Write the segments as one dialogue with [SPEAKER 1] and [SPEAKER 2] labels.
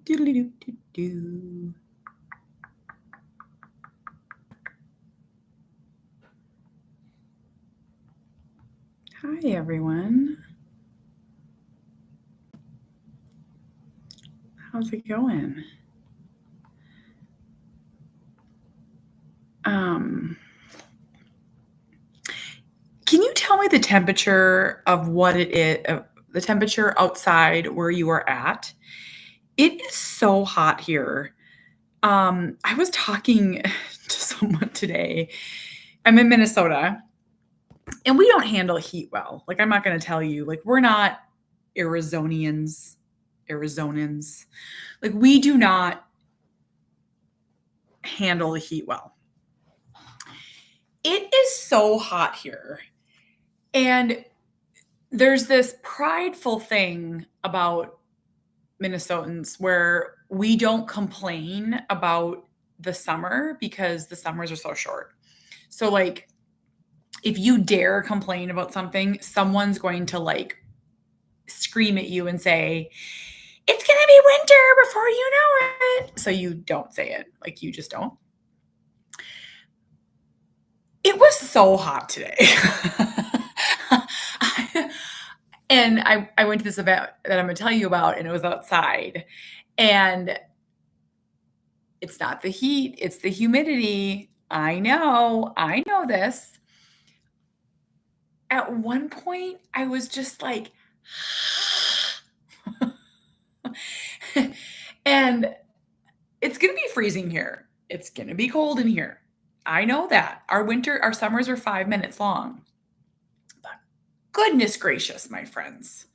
[SPEAKER 1] Doodly-doo-doo-doo. Hi, everyone. How's it going? Can you tell me the temperature of what it is, the temperature outside where you are at? It is so hot here. I was talking to someone today. I'm in Minnesota, and we don't handle heat well. Like, I'm not going to tell you, like, we're not Arizonians. Like, we do not handle the heat well. It is so hot here. And there's this prideful thing about Minnesotans where we don't complain about the summer because the summers are so short. So, like, if you dare complain about something, someone's going to like scream at you and say, it's going to be winter before you know it. So you don't say it. Like, you just don't. It was so hot today. And I went to this event that I'm going to tell you about, and it was outside. And it's not the heat, it's the humidity. I know this. At one point, I was just like, and it's going to be freezing here. It's going to be cold in here. I know that. Our summers are 5 minutes long. But goodness gracious, my friends,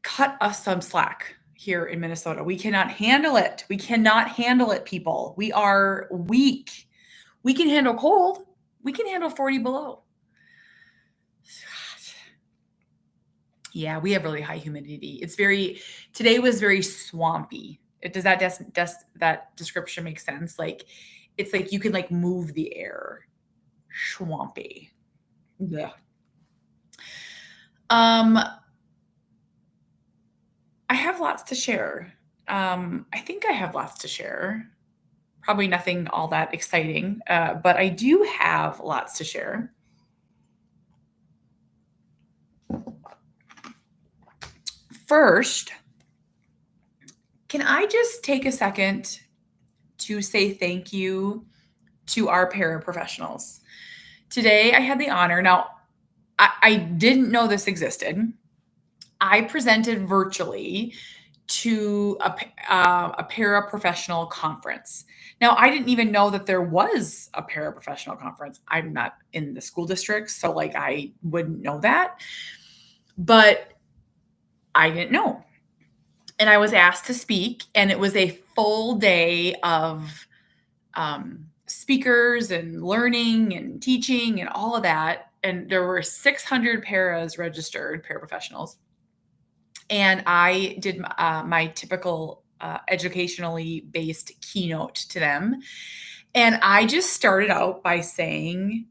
[SPEAKER 1] cut us some slack here in Minnesota. We cannot handle it. We cannot handle it, people. We are weak. We can handle cold. We can handle 40 below. Yeah, we have really high humidity. Today was very swampy. Does that description make sense? Like, it's like you can like move the air. Swampy. Yeah. I have lots to share. I think I have lots to share. Probably nothing all that exciting, but I do have lots to share. First, can I just take a second to say thank you to our paraprofessionals? Today, I had the honor. Now, I didn't know this existed. I presented virtually to a paraprofessional conference. Now, I didn't even know that there was a paraprofessional conference. I'm not in the school district, so like I wouldn't know that. But I didn't know. And I was asked to speak, and it was a full day of speakers and learning and teaching and all of that. And there were 600 paraprofessionals. And I did my typical educationally based keynote to them. And I just started out by saying,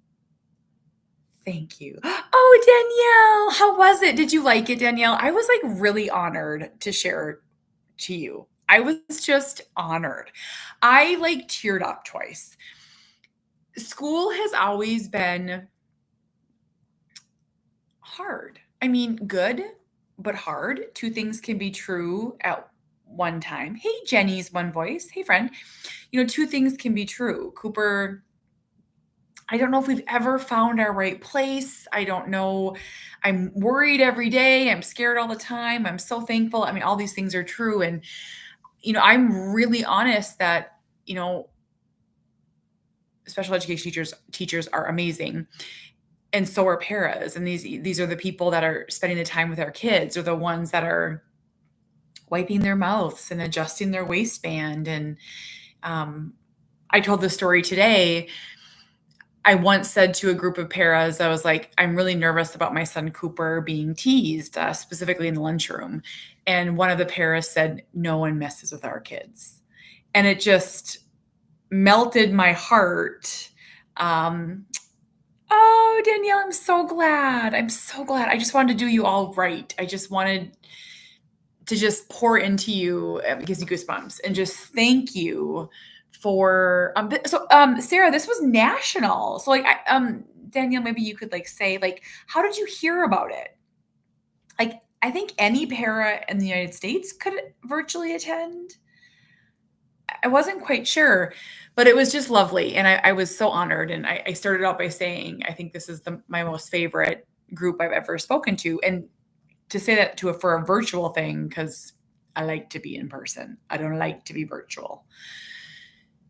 [SPEAKER 1] thank you. Oh, Danielle, how was it? Did you like it, Danielle? I was like really honored to share to you. I was just honored. I like teared up twice. School has always been hard. I mean, good, but hard. Two things can be true at one time. Hey, Jenny's one voice. Hey, friend. Two things can be true. Cooper, I don't know if we've ever found our right place. I don't know. I'm worried every day. I'm scared all the time. I'm so thankful. I mean, all these things are true. And, I'm really honest that, special education teachers are amazing. And so are paras. And these are the people that are spending the time with our kids, or the ones that are wiping their mouths and adjusting their waistband. And I told this story today. I once said to a group of paras, I was like, I'm really nervous about my son Cooper being teased, specifically in the lunchroom. And one of the paras said, no one messes with our kids. And it just melted my heart. Oh, Danielle, I'm so glad. I just wanted to do you all right. I just wanted to just pour into you. It gives you goosebumps, and just thank you for Sarah, this was national. So like Danielle, maybe you could like say like, how did you hear about it? Like, I think any para in the United States could virtually attend. I wasn't quite sure, but it was just lovely. And I was so honored. And I started out by saying, I think this is my most favorite group I've ever spoken to. And to say that for a virtual thing, because I like to be in person. I don't like to be virtual.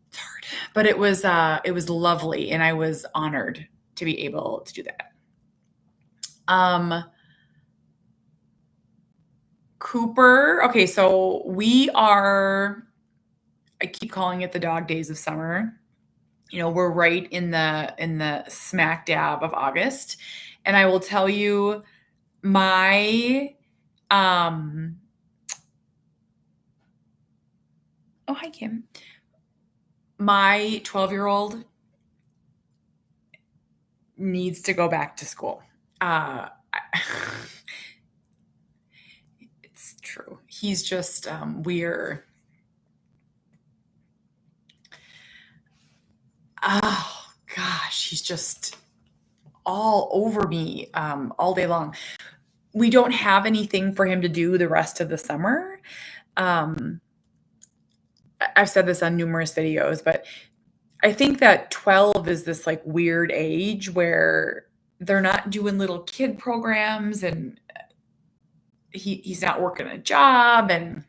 [SPEAKER 1] It's hard, but it was lovely. And I was honored to be able to do that. Cooper. Okay. So I keep calling it the dog days of summer. We're right in the smack dab of August. And I will tell you, my oh, hi Kim. My 12-year-old needs to go back to school. It's true. He's just we're oh gosh, he's just all over me all day long. We don't have anything for him to do the rest of the summer. I've said this on numerous videos, but I think that 12 is this like weird age where they're not doing little kid programs, and he's not working a job, and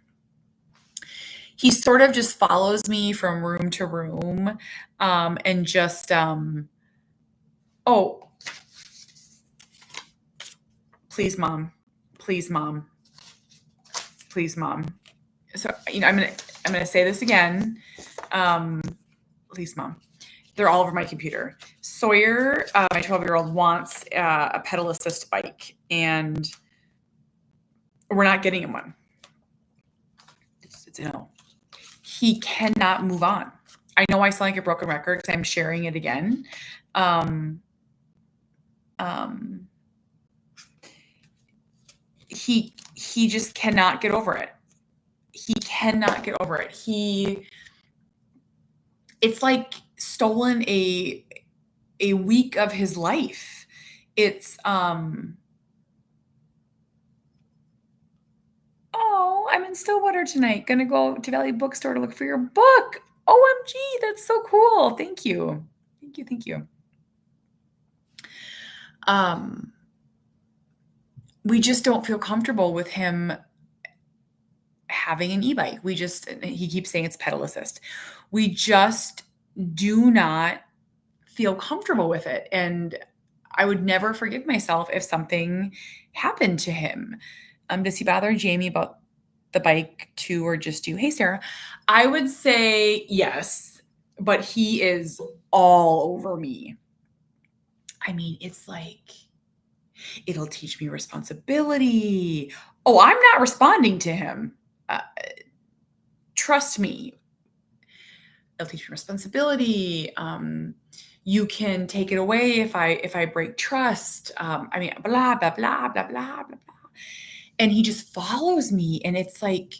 [SPEAKER 1] he sort of just follows me from room to room, and just oh, please mom, please mom, please mom. So I'm gonna say this again. Please mom. They're all over my computer. Sawyer, my 12-year-old, wants a pedal assist bike, and we're not getting him one. It's no. He cannot move on. I know I sound like a broken record because I'm sharing it again. He just cannot get over it. He cannot get over it. It's like stolen a week of his life. It's oh, I'm in Stillwater tonight. Gonna go to Valley Bookstore to look for your book. OMG, that's so cool. Thank you. Thank you. Thank you. We just don't feel comfortable with him having an e-bike. He keeps saying it's pedal assist. We just do not feel comfortable with it. And I would never forgive myself if something happened to him. Does he bother Jamie about the bike too, or just you? Hey, Sarah. I would say yes, but he is all over me. I mean, it's like, it'll teach me responsibility. Oh, I'm not responding to him. Trust me. It'll teach me responsibility. You can take it away if I break trust. I mean, blah, blah, blah, blah, blah, blah, blah. And he just follows me. And it's like,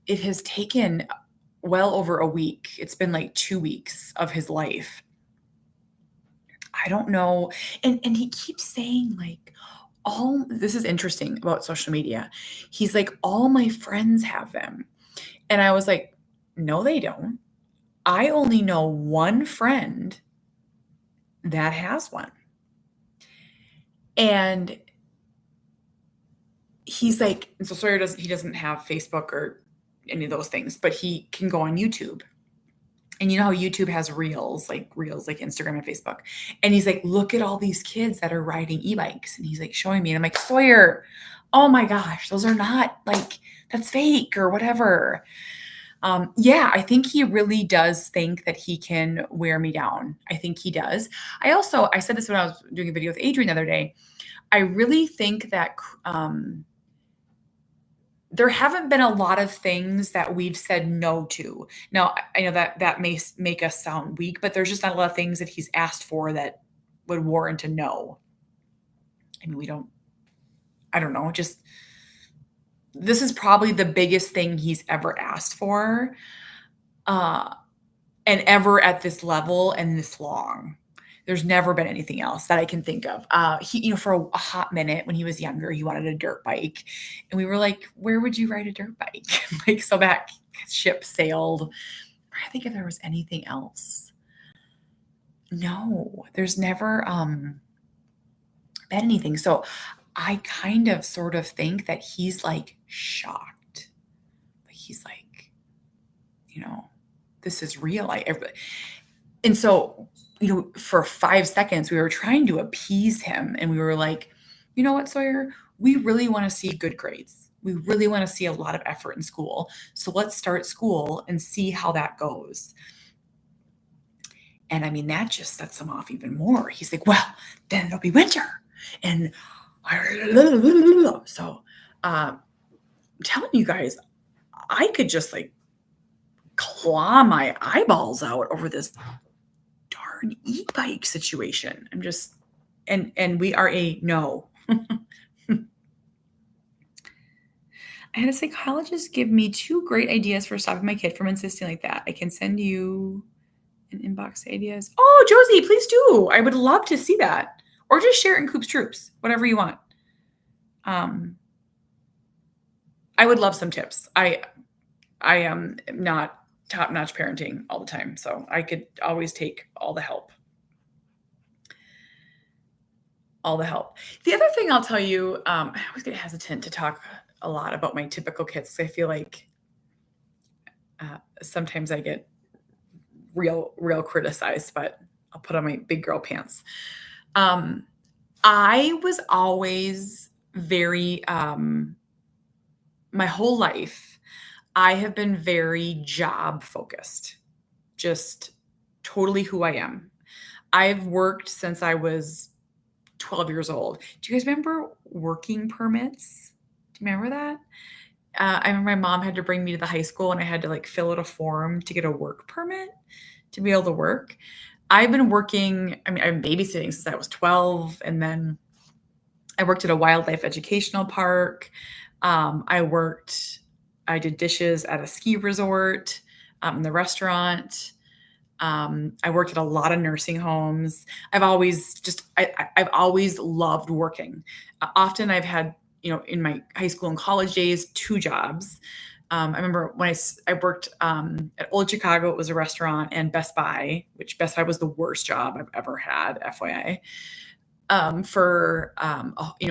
[SPEAKER 1] it has taken well over a week. It's been like 2 weeks of his life. I don't know. And he keeps saying like, this is interesting about social media. He's like, all my friends have them. And I was like, no, they don't. I only know one friend that has one. And he's like, so Sawyer doesn't have Facebook or any of those things, but he can go on YouTube. And you know how YouTube has reels like Instagram and Facebook. And he's like, look at all these kids that are riding e-bikes. And he's like showing me. And I'm like, Sawyer, oh my gosh, those are not like, that's fake or whatever. Yeah, I think he really does think that he can wear me down. I think he does. I said this when I was doing a video with Adrienne the other day. I really think that there haven't been a lot of things that we've said no to. Now, I know that may make us sound weak, but there's just not a lot of things that he's asked for that would warrant a no. I mean, I don't know, just this is probably the biggest thing he's ever asked for, uh, and ever at this level and this long. There's never been anything else that I can think of. He, for a hot minute when he was younger, he wanted a dirt bike, and we were like, "Where would you ride a dirt bike?" Like, so that ship sailed. I think if there was anything else. No, there's never been anything. So I kind of sort of think that he's like shocked. He's like, this is real. And so, for 5 seconds, we were trying to appease him. And we were like, you know what, Sawyer? We really want to see good grades. We really want to see a lot of effort in school. So let's start school and see how that goes. And I mean, that just sets him off even more. He's like, well, then it'll be winter. And so I'm telling you guys, I could just like claw my eyeballs out over this darn e-bike situation. I'm just, and we are a no. I had a psychologist give me 2 great ideas for stopping my kid from insisting like that. I can send you an inbox ideas. Oh, Josie, please do. I would love to see that. Or just share it in Coop's Troops, whatever you want. I would love some tips. I am not top-notch parenting all the time, so I could always take all the help. All the help. The other thing I'll tell you, I always get hesitant to talk a lot about my typical kids. I feel like sometimes I get real criticized, but I'll put on my big girl pants. I was always very, my whole life, I have been very job focused, just totally who I am. I've worked since I was 12 years old. Do you guys remember working permits? Do you remember that? I remember my mom had to bring me to the high school and I had to like fill out a form to get a work permit to be able to work. I've been working, I've been babysitting since I was 12. And then I worked at a wildlife educational park. I did dishes at a ski resort, in the restaurant. I worked at a lot of nursing homes. I've always loved working. Often I've had, in my high school and college days, 2 jobs. I remember when I worked at Old Chicago, it was a restaurant, and Best Buy, which Best Buy was the worst job I've ever had, FYI. For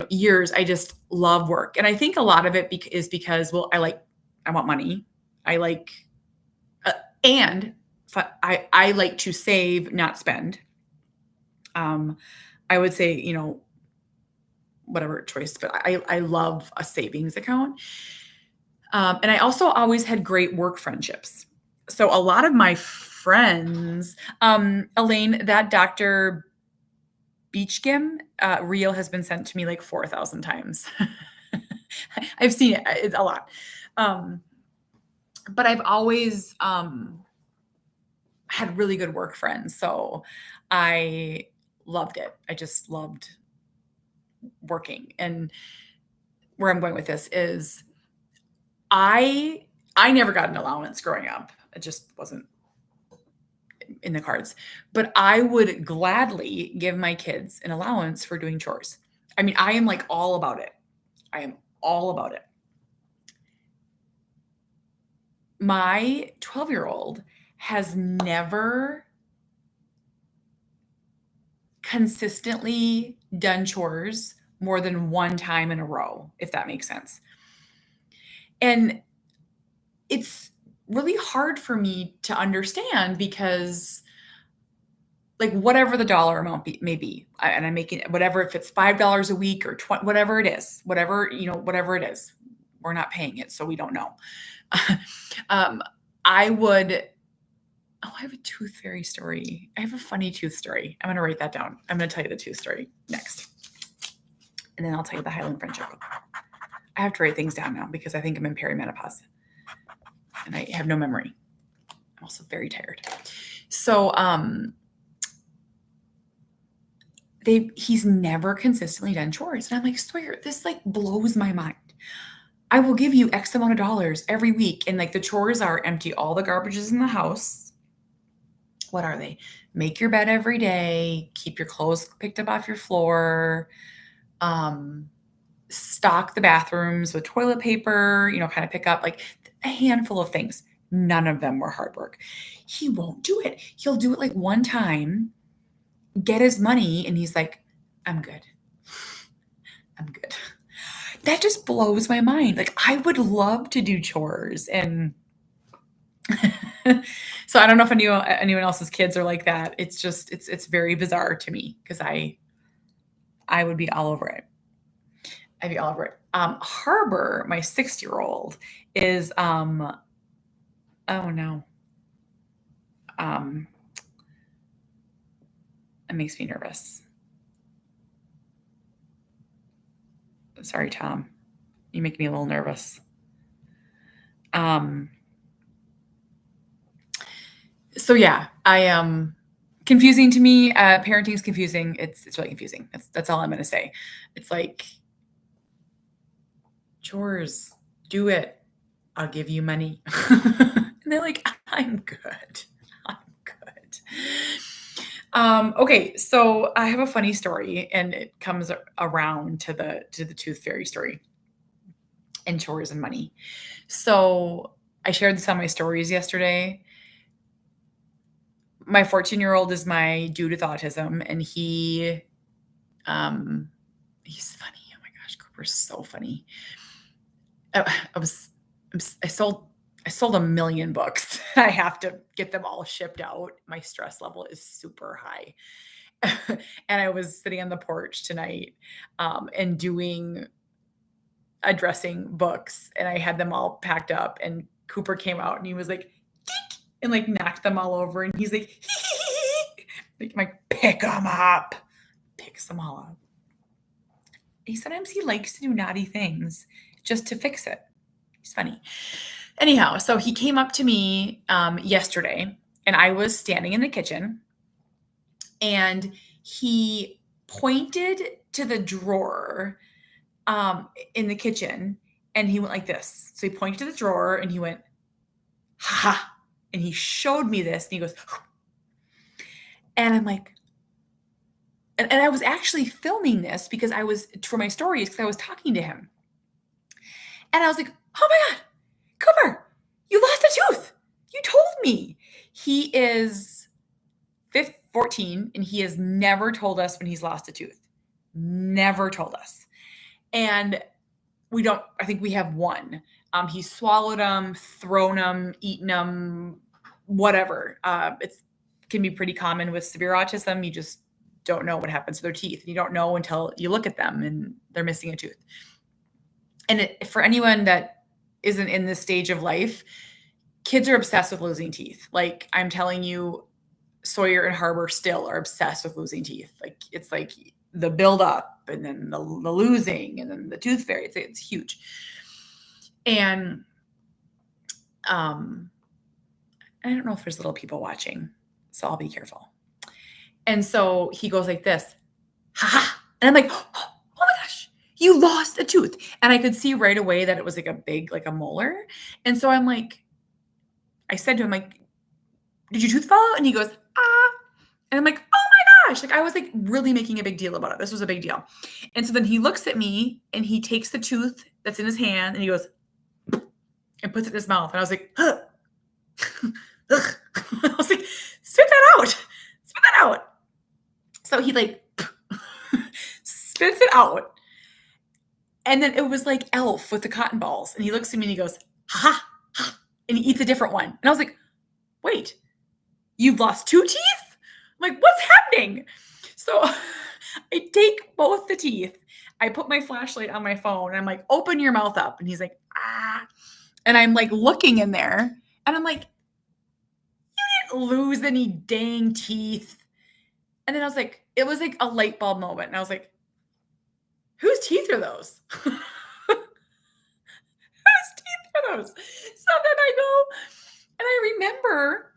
[SPEAKER 1] years, I just love work. And I think a lot of it is because, well, I want money. And I like to save, not spend. I would say, whatever choice, but I love a savings account. And I also always had great work friendships. So a lot of my friends, Elaine, that Dr. Beachgim reel has been sent to me like 4,000 times. I've seen it. It's a lot. But I've always had really good work friends. So I loved it. I just loved working. And where I'm going with this is I never got an allowance growing up. It just wasn't in the cards. But I would gladly give my kids an allowance for doing chores. I mean, I am like all about it. I am all about it. My 12-year-old has never consistently done chores more than 1 time in a row, if that makes sense. And it's really hard for me to understand because like whatever the dollar amount may be, and I'm making it whatever, if it's $5 a week or 20, whatever it is, whatever it is, we're not paying it. So we don't know. I have a tooth fairy story. I have a funny tooth story. I'm going to write that down. I'm going to tell you the tooth story next. And then I'll tell you the Highland friendship. I have to write things down now because I think I'm in perimenopause and I have no memory. I'm also very tired. So, he's never consistently done chores. And I'm like, Sawyer, this like blows my mind. I will give you X amount of dollars every week. And like the chores are empty all the garbage is in the house. What are they? Make your bed every day, keep your clothes picked up off your floor, um, stock the bathrooms with toilet paper, kind of pick up like a handful of things. None of them were hard work. He won't do it. He'll do it like one time, get his money, and he's like, I'm good. I'm good. That just blows my mind. Like, I would love to do chores. And so I don't know if anyone else's kids are like that. It's just, it's very bizarre to me because I would be all over it. I'd be all over it. Harbor, my 6-year-old, is oh no. Um, it makes me nervous. Sorry, Tom. You make me a little nervous. So yeah, confusing to me. Parenting is confusing. It's really confusing. That's all I'm going to say. It's like chores, do it. I'll give you money. And they're like, I'm good. I'm good. Okay, so I have a funny story, and it comes around to the tooth fairy story and chores and money. So I shared this on my stories yesterday. My 14-year-old is my dude with autism, and he's funny. Oh my gosh, Cooper's so funny. I sold a million books. I have to get them all shipped out. My stress level is super high. And I was sitting on the porch tonight and addressing books, and I had them all packed up, and Cooper came out and he was like, "Geek," and like knocked them all over, and he's like, like pick them up, picks them all up. Sometimes he likes to do naughty things just to fix it. He's funny. Anyhow, so he came up to me yesterday, and I was standing in the kitchen, and he pointed to the drawer in the kitchen, and he went like this. So he pointed to the drawer, and he went, ha, and he showed me this, and he goes, and I'm like, and I was actually filming this because I was, for my stories, because I was talking to him. And I was like, oh my God, Cooper, you lost a tooth. You told me. He is 14, and he has never told us when he's lost a tooth. Never told us. And I think we have one. He's swallowed them, thrown them, eaten them, whatever. It can be pretty common with severe autism. You just don't know what happens to their teeth. And you don't know until you look at them and they're missing a tooth. And for anyone that isn't in this stage of life, kids are obsessed with losing teeth. Like, I'm telling you, Sawyer and Harbor still are obsessed with losing teeth. Like, it's like the build up, and then the losing, and then the tooth fairy. It's huge. And I don't know if there's little people watching, so I'll be careful. And so he goes like this, ha ha. And I'm like, oh my gosh, you lost a tooth. And I could see right away that it was like a big, like a molar. And so I'm like, I said to him, like, did your tooth fall out? And he goes, ah. And I'm like, oh my gosh. Like, I was like really making a big deal about it. This was a big deal. And so then he looks at me, and he takes the tooth that's in his hand, and he goes, and puts it in his mouth. And I was like, huh. I was like, spit that out. Spit that out. So he like spits it out. And then it was like Elf with the cotton balls. And he looks at me and he goes, ha ha. And he eats a different one. And I was like, wait, you've lost 2 teeth? I'm like, what's happening? So I take both the teeth. I put my flashlight on my phone, and I'm like, open your mouth up. And he's like, ah. And I'm like looking in there, and I'm like, you didn't lose any dang teeth. And then I was like, it was like a light bulb moment. And I was like, whose teeth are those? Whose teeth are those? So then I go, and I remember.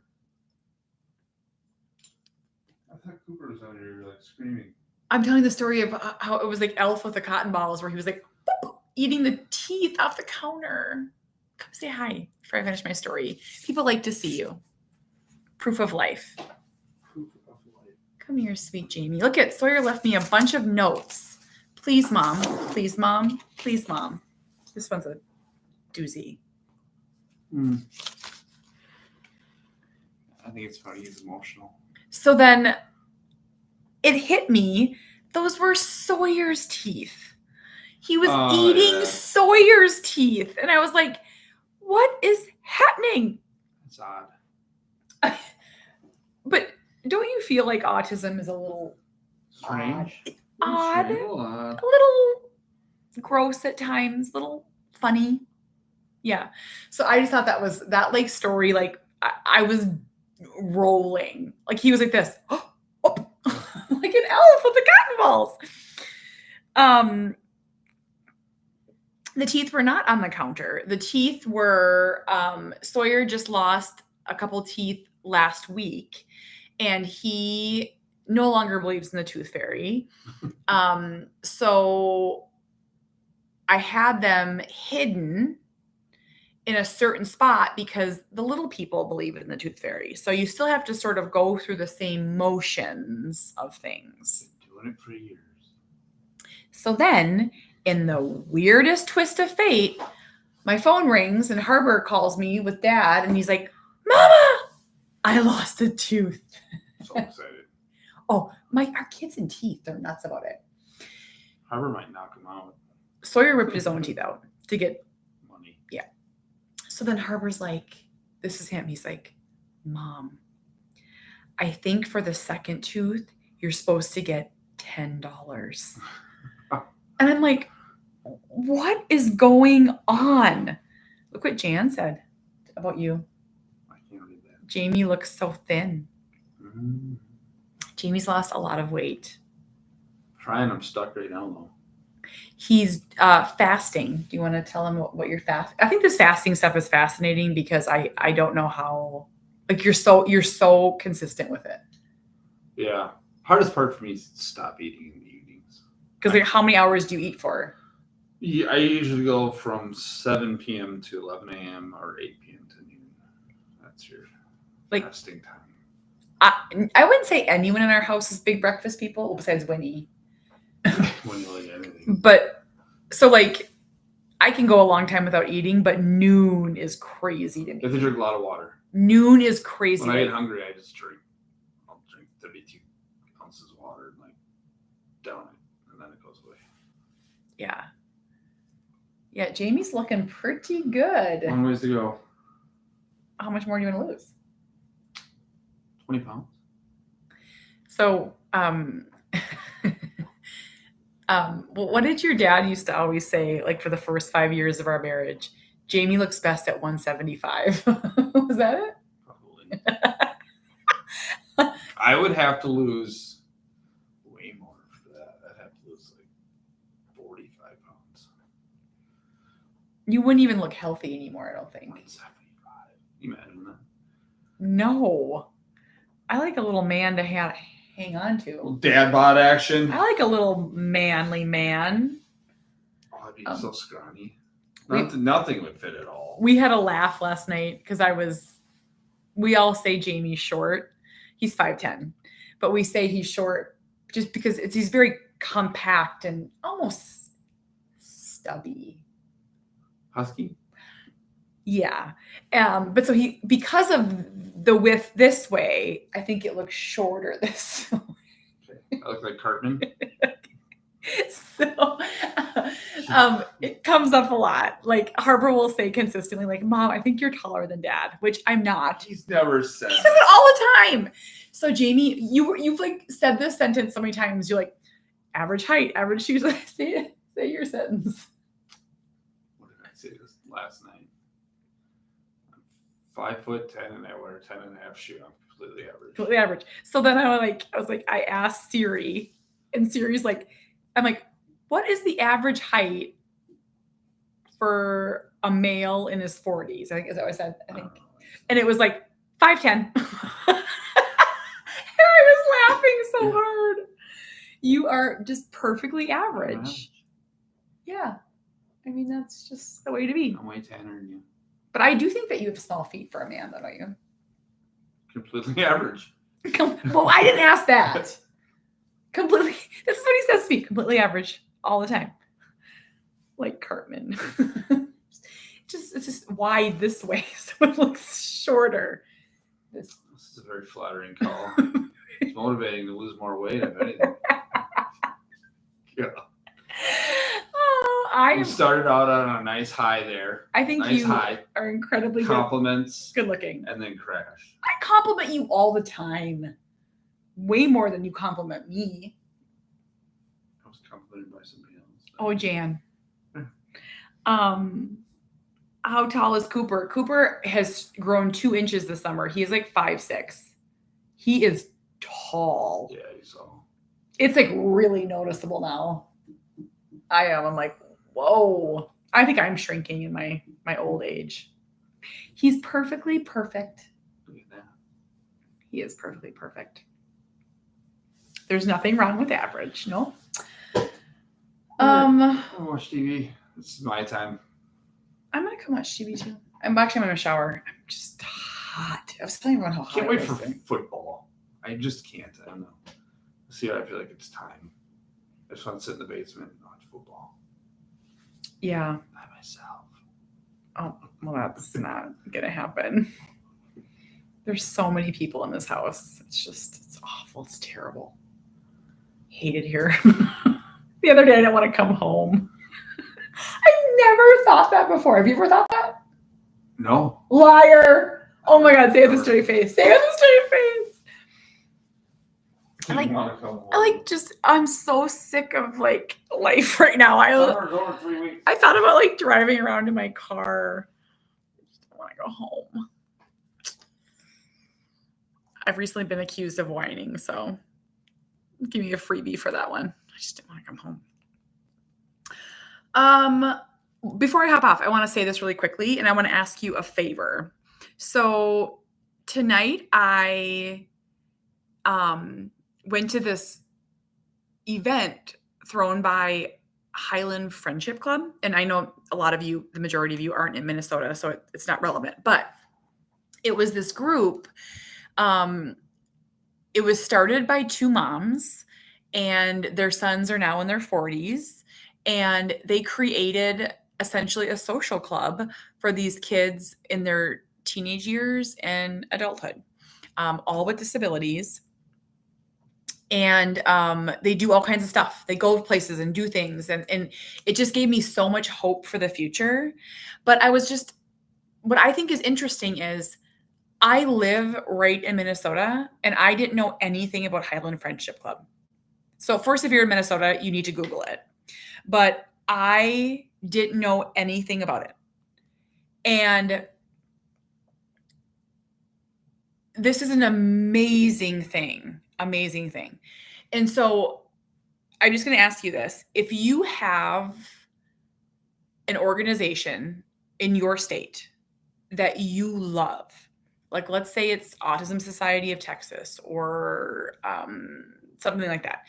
[SPEAKER 2] I thought Cooper was on here like screaming.
[SPEAKER 1] I'm telling the story of how it was like Elf with the cotton balls, where he was like, boop, eating the teeth off the counter. Come say hi before I finish my story. People like to see you. Proof of life.
[SPEAKER 2] Proof of life.
[SPEAKER 1] Come here, sweet Jamie. Look at Sawyer left me a bunch of notes. Please, Mom. Please, Mom. Please, Mom. This one's a doozy.
[SPEAKER 2] I think it's funny. He's emotional.
[SPEAKER 1] So then it hit me. Those were Sawyer's teeth. He was eating Sawyer's teeth. And I was like, what is happening?
[SPEAKER 2] It's odd.
[SPEAKER 1] But don't you feel like autism is a little
[SPEAKER 2] Strange.
[SPEAKER 1] odd? A little gross at times, a little funny. Yeah. So I just thought that like story, like I was rolling. Like he was like this. Oh, like an elf with the cotton balls. The teeth were not on the counter. The teeth were, Sawyer just lost a couple teeth last week, and he no longer believes in the tooth fairy. So I had them hidden in a certain spot because the little people believe in the tooth fairy. So you still have to sort of go through the same motions of things.
[SPEAKER 2] Been doing it for years.
[SPEAKER 1] So then, in the weirdest twist of fate, my phone rings and Harbor calls me with Dad, and he's like, Mama, I lost a tooth.
[SPEAKER 2] So excited.
[SPEAKER 1] Oh, our kids in teeth, they're nuts about it.
[SPEAKER 2] Harbor might knock him out.
[SPEAKER 1] Sawyer ripped his own teeth out to get
[SPEAKER 2] Money.
[SPEAKER 1] Yeah. So then Harbor's like, this is him. He's like, Mom, I think for the second tooth, you're supposed to get $10. And I'm like, what is going on? Look what Jan said about you.
[SPEAKER 2] I can't read that.
[SPEAKER 1] Jamie looks so thin.
[SPEAKER 2] Mm-hmm.
[SPEAKER 1] Jamie's lost a lot of weight.
[SPEAKER 2] Trying, I'm stuck right now though.
[SPEAKER 1] He's fasting. Do you want to tell him what you're fast? I think this fasting stuff is fascinating because I don't know how, like you're so consistent with it.
[SPEAKER 2] Yeah. Hardest part for me is to stop eating in the evenings.
[SPEAKER 1] Because like, how many hours do you eat for?
[SPEAKER 2] Yeah, I usually go from 7 p.m. to 11 a.m. or 8 p.m. to noon. That's your fasting time.
[SPEAKER 1] I wouldn't say anyone in our house is big breakfast people besides Winnie.
[SPEAKER 2] When you like anything.
[SPEAKER 1] But so like I can go a long time without eating, but noon is crazy to me.
[SPEAKER 2] You have to drink a lot of water.
[SPEAKER 1] Noon is crazy.
[SPEAKER 2] When I get hungry, I'll drink 32 ounces of water and like down it, and then it goes away.
[SPEAKER 1] Yeah. Yeah, Jamie's looking pretty good.
[SPEAKER 2] Long ways to go.
[SPEAKER 1] How much more do you want to lose?
[SPEAKER 2] 20 pounds.
[SPEAKER 1] So, what did your dad used to always say, like for the first 5 years of our marriage? Jamie looks best at 175. Was that it?
[SPEAKER 2] Probably. I would have to lose way more for that. I'd have to lose like 45 pounds.
[SPEAKER 1] You wouldn't even look healthy anymore, I don't think.
[SPEAKER 2] 175. You imagine that?
[SPEAKER 1] No. I like a little man to hang on to.
[SPEAKER 2] Little dad bod action.
[SPEAKER 1] I like a little manly man.
[SPEAKER 2] Oh, I'd be so scrawny. Nothing would fit at all.
[SPEAKER 1] We had a laugh last night because we all say Jamie's short. He's 5'10", but we say he's short just because he's very compact and almost stubby.
[SPEAKER 2] Husky?
[SPEAKER 1] Yeah. But so because of the width this way, I think it looks shorter this way.
[SPEAKER 2] Okay. I look like Cartman.
[SPEAKER 1] So it comes up a lot. Like Harbor will say consistently, like, Mom, I think you're taller than Dad, which I'm not.
[SPEAKER 2] He's never said.
[SPEAKER 1] He says it all the time. So Jamie, you've like said this sentence so many times. You're like, average height, average shoes. Say your sentence.
[SPEAKER 2] What did I say this last night? I'm 5'10" and I wear a 10 and a half shoe. I'm completely average.
[SPEAKER 1] Completely average. So then I was like, I asked Siri, and Siri's like, I'm like, what is the average height for a male in his 40s? I think is that what I said. I think, and it was like 5'10". And I was laughing so hard. You are just perfectly average. Yeah, I mean, that's just the way to be.
[SPEAKER 2] I'm way tanner than you.
[SPEAKER 1] But I do think that you have small feet for a man, though, don't you?
[SPEAKER 2] Completely average.
[SPEAKER 1] Well, I didn't ask that. Completely. This is what he says to me. Completely average all the time. Like Cartman. It's just wide this way, so it looks shorter.
[SPEAKER 2] This is a very flattering call. It's motivating to lose more weight, if anything. Yeah. You started out on a nice high there.
[SPEAKER 1] I think
[SPEAKER 2] nice
[SPEAKER 1] you
[SPEAKER 2] high.
[SPEAKER 1] Are incredibly
[SPEAKER 2] compliments,
[SPEAKER 1] good looking,
[SPEAKER 2] and then crash.
[SPEAKER 1] I compliment you all the time, way more than you compliment me.
[SPEAKER 2] I was complimented by somebody else.
[SPEAKER 1] Oh, Jan. How tall is Cooper? Cooper has grown 2 inches this summer. He is like 5'6". He is tall.
[SPEAKER 2] Yeah, he's all.
[SPEAKER 1] It's like really noticeable now. I'm like, whoa. I think I'm shrinking in my old age. He's perfectly perfect.
[SPEAKER 2] Look at that.
[SPEAKER 1] He is perfectly perfect. There's nothing wrong with average, no?
[SPEAKER 2] I watch TV. This is my time.
[SPEAKER 1] I'm gonna come watch TV too. I'm in a shower. I'm just hot. I was telling everyone how hot.
[SPEAKER 2] Can't wait for football. I just can't. I don't know. See, I feel like it's time. I just want to sit in the basement and watch football.
[SPEAKER 1] Yeah.
[SPEAKER 2] By myself.
[SPEAKER 1] Oh, well, that's not gonna happen. There's so many people in this house. It's awful. It's terrible. Hate it here. The other day, I didn't want to come home. I never thought that before. Have you ever thought that?
[SPEAKER 2] No.
[SPEAKER 1] Liar. Oh my God. Say it with a straight face. Say it with a straight face. I'm so sick of like life right now. I thought about like driving around in my car. I just don't want to go home. I've recently been accused of whining, so give me a freebie for that one. I just didn't want to come home. Before I hop off, I want to say this really quickly, and I want to ask you a favor. So tonight I went to this event thrown by Highland Friendship Club, and I know a lot of you, the majority of you, aren't in Minnesota, so it's not relevant. But it was this group. It was started by 2 moms, and their sons are now in their 40s. And they created essentially a social club for these kids in their teenage years and adulthood, all with disabilities. And they do all kinds of stuff. They go places and do things. And it just gave me so much hope for the future. But what I think is interesting is I live right in Minnesota, and I didn't know anything about Highland Friendship Club. So first, if you're in Minnesota, you need to Google it. But I didn't know anything about it. And this is an amazing thing. And so I'm just going to ask you this. If you have an organization in your state that you love, like let's say it's Autism Society of Texas or something like that,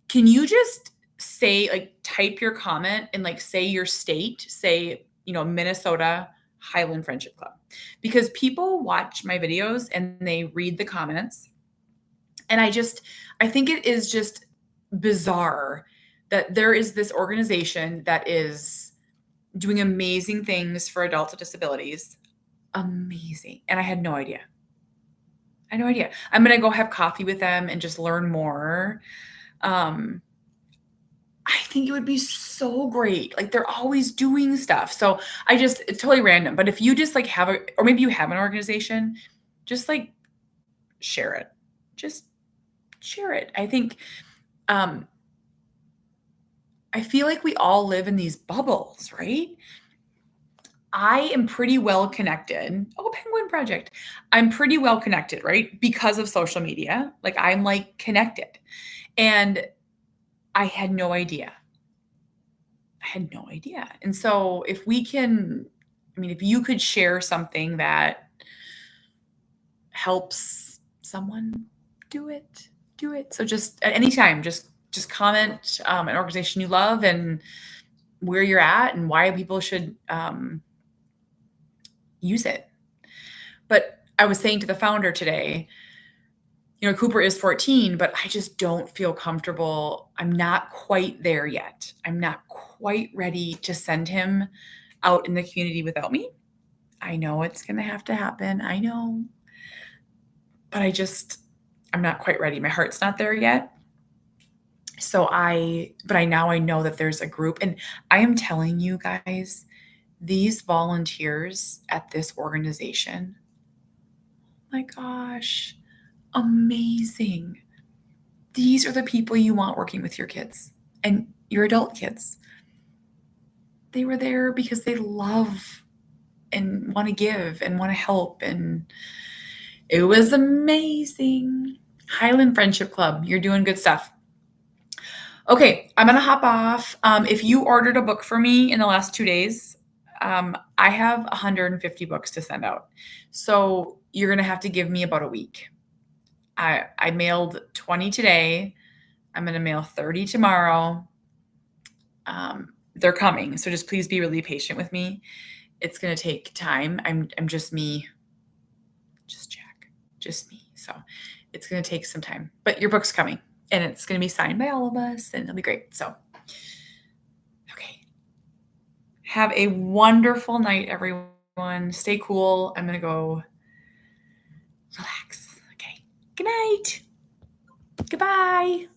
[SPEAKER 1] can you just say, like, type your comment and like say your state, say, Minnesota Highland Friendship Club, because people watch my videos and they read the comments. And I think it is just bizarre that there is this organization that is doing amazing things for adults with disabilities. Amazing. And I had no idea. I'm going to go have coffee with them and just learn more. I think it would be so great. Like, they're always doing stuff. So it's totally random. But if you just like or maybe you have an organization, just like share it. Just share it. I think, I feel like we all live in these bubbles, right? I am pretty well connected. Oh, Penguin Project. I'm pretty well connected, right? Because of social media. Like, I'm like connected. And I had no idea. And so if you could share something that helps someone, do it. So just at any time, just comment an organization you love and where you're at and why people should use it. But I was saying to the founder today, Cooper is 14, but I just don't feel comfortable. I'm not quite there yet. I'm not quite ready to send him out in the community without me. I know it's going to have to happen. I know. But I'm not quite ready. My heart's not there yet. So I know that there's a group, and I am telling you guys, these volunteers at this organization, my gosh, amazing. These are the people you want working with your kids and your adult kids. They were there because they love and want to give and want to help, and it was amazing. Highland Friendship Club, you're doing good stuff. Okay, I'm gonna hop off. If you ordered a book for me in the last 2 days, I have 150 books to send out. So you're gonna have to give me about a week. I mailed 20 today. I'm gonna mail 30 tomorrow. They're coming, so just please be really patient with me. It's gonna take time. I'm just me. Just Jack, just me. So it's gonna take some time, but your book's coming. And it's going to be signed by all of us, and it'll be great. So, okay. Have a wonderful night, everyone. Stay cool. I'm going to go relax. Okay. Good night. Goodbye.